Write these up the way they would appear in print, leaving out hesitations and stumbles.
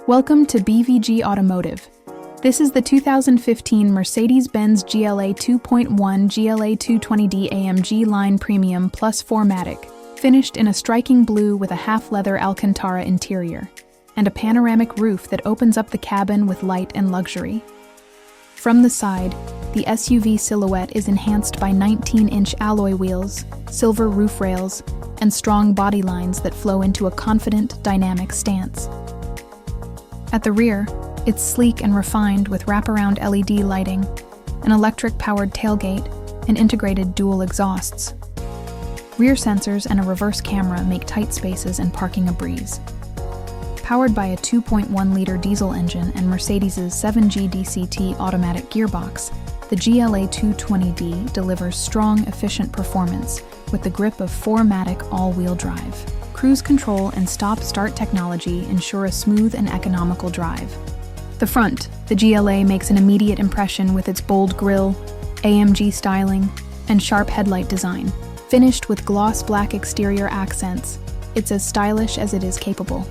Welcome to BVG Automotive. This is the 2015 Mercedes-Benz GLA 2.1 GLA220d AMG Line Premium Plus 4MATIC, finished in a striking blue with a half leather-Alcantara interior, and a panoramic roof that opens up the cabin with light and luxury. From the side, the SUV silhouette is enhanced by 19-inch alloy wheels, silver roof rails, and strong body lines that flow into a confident, dynamic stance. At the rear, it's sleek and refined with wraparound LED lighting, an electric-powered tailgate, and integrated dual exhausts. Rear sensors and a reverse camera make tight spaces and parking a breeze. Powered by a 2.1-liter diesel engine and Mercedes' 7G-DCT automatic gearbox, the GLA220d delivers strong, efficient performance with the grip of 4MATIC all-wheel drive. Cruise control and stop-start technology ensure a smooth and economical drive. The front, the GLA makes an immediate impression with its bold grille, AMG styling, and sharp headlight design. Finished with gloss black exterior accents, it's as stylish as it is capable.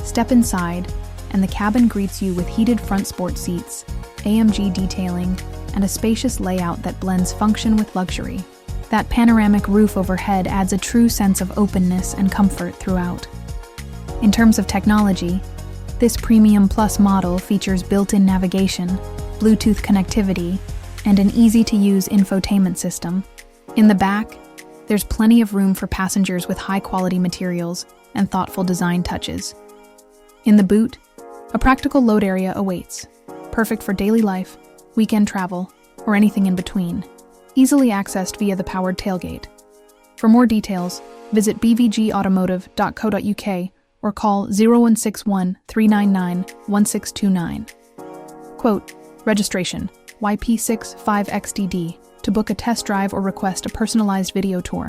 Step inside, and the cabin greets you with heated front sport seats, AMG detailing, and a spacious layout that blends function with luxury. That panoramic roof overhead adds a true sense of openness and comfort throughout. In terms of technology, this Premium Plus model features built-in navigation, Bluetooth connectivity, and an easy-to-use infotainment system. In the back, there's plenty of room for passengers with high-quality materials and thoughtful design touches. In the boot, a practical load area awaits, perfect for daily life, weekend travel, or anything in between. Easily accessed via the powered tailgate. For more details, visit bvgautomotive.co.uk or call 0161 399 1629. Quote, registration, YP65XDD, to book a test drive or request a personalized video tour.